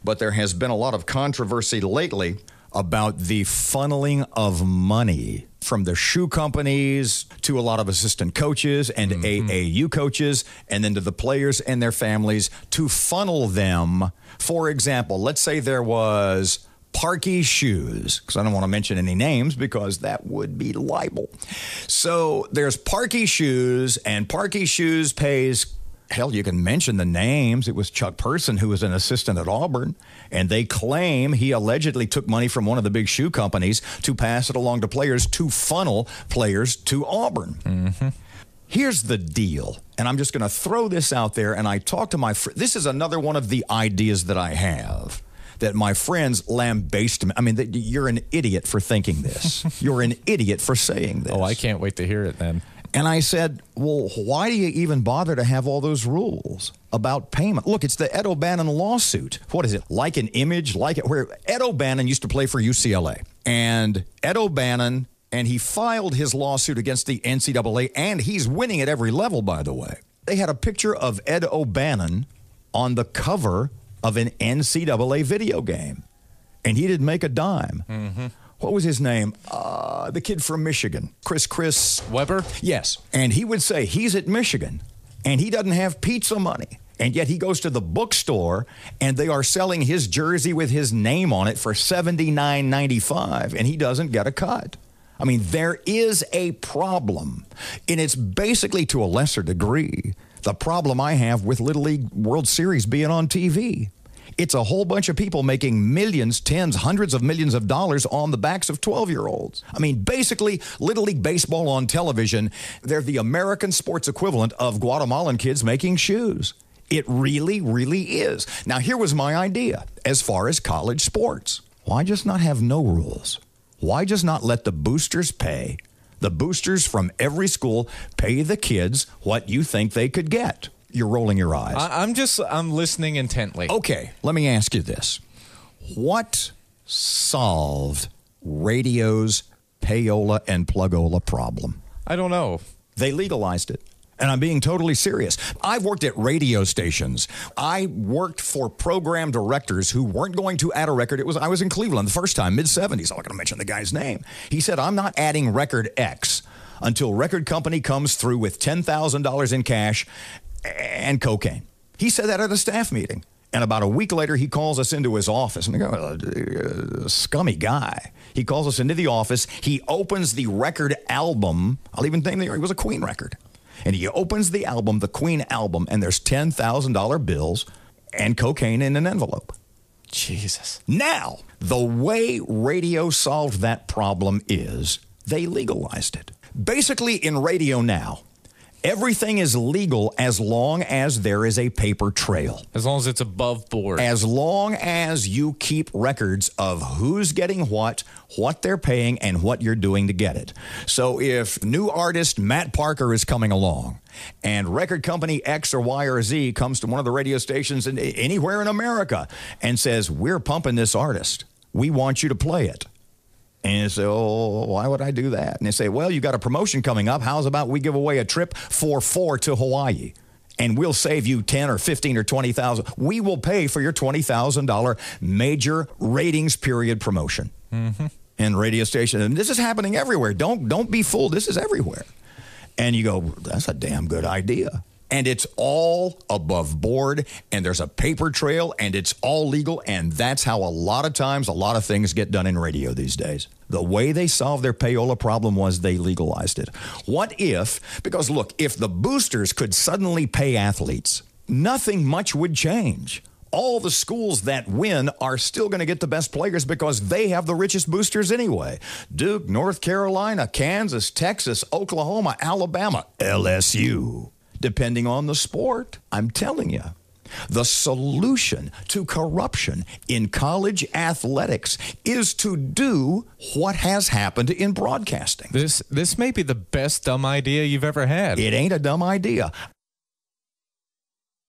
but there has been a lot of controversy lately about the funneling of money from the shoe companies to a lot of assistant coaches and AAU coaches, and then to the players and their families to funnel them. For example, let's say there was Parky Shoes, because I don't want to mention any names because that would be libel. So there's Parky Shoes, and Parky Shoes pays, hell, you can mention the names. It was Chuck Person, who was an assistant at Auburn, and they claim he allegedly took money from one of the big shoe companies to pass it along to players to funnel players to Auburn. Here's the deal, and I'm just going to throw this out there, and I talk to my friend. This is another one of the ideas that I have that my friends lambaste me. I mean, you're an idiot for thinking this. You're an idiot for saying this. Oh, I can't wait to hear it then. And I said, well, why do you even bother to have all those rules about payment? Look, it's the Ed O'Bannon lawsuit. What is it? Like an Image? Like it? Where Ed O'Bannon used to play for UCLA. And Ed O'Bannon, and he filed his lawsuit against the NCAA, and he's winning at every level, by the way. They had a picture of Ed O'Bannon on the cover of an NCAA video game, and he didn't make a dime. What was his name? The kid from Michigan, Chris Webber? Yes. And he would say he's at Michigan, and he doesn't have pizza money, and yet he goes to the bookstore, and they are selling his jersey with his name on it for $79.95, and he doesn't get a cut. I mean, there is a problem, and it's basically, to a lesser degree, the problem I have with Little League World Series being on TV. It's a whole bunch of people making millions, tens, hundreds of millions of dollars on the backs of 12-year-olds. I mean, basically, Little League Baseball on television, they're the American sports equivalent of Guatemalan kids making shoes. It really, really is. Now, here was my idea as far as college sports. Why just not have no rules? Why just not let the boosters pay? The boosters from every school pay the kids what you think they could get. You're rolling your eyes. I'm listening intently. Okay, let me ask you this. What solved radio's payola and plugola problem? I don't know. They legalized it. And I'm being totally serious. I've worked at radio stations. I worked for program directors who weren't going to add a record. I was in Cleveland the first time, mid-'70s. I'm not going to mention the guy's name. He said, I'm not adding record X until record company comes through with $10,000 in cash and cocaine. He said that at a staff meeting. And about a week later, he calls us into his office. And we go, scummy guy. He calls us into the office. He opens the record album. I'll even think it was a Queen record. And he opens the album, the Queen album, and there's $10,000 bills and cocaine in an envelope. Jesus. Now, the way radio solved that problem is they legalized it. Basically, in radio now, everything is legal as long as there is a paper trail. As long as it's above board. As long as you keep records of who's getting what they're paying, and what you're doing to get it. So if new artist Matt Parker is coming along, and record company X or Y or Z comes to one of the radio stations anywhere in America and says, we're pumping this artist, we want you to play it. And you say, oh, why would I do that? And they say, well, you got a promotion coming up. How's about we give away a trip for 4 to Hawaii? And we'll save you 10 or 15 or 20,000. We will pay for your $20,000 major ratings period promotion. And radio station. And this is happening everywhere. Don't be fooled. This is everywhere. And you go, that's a damn good idea. And it's all above board, and there's a paper trail, and it's all legal, and that's how a lot of times a lot of things get done in radio these days. The way they solved their payola problem was they legalized it. What if, because look, if the boosters could suddenly pay athletes, nothing much would change. All the schools that win are still going to get the best players because they have the richest boosters anyway. Duke, North Carolina, Kansas, Texas, Oklahoma, Alabama, LSU. Depending on the sport, I'm telling you, the solution to corruption in college athletics is to do what has happened in broadcasting. This may be the best dumb idea you've ever had. It ain't a dumb idea.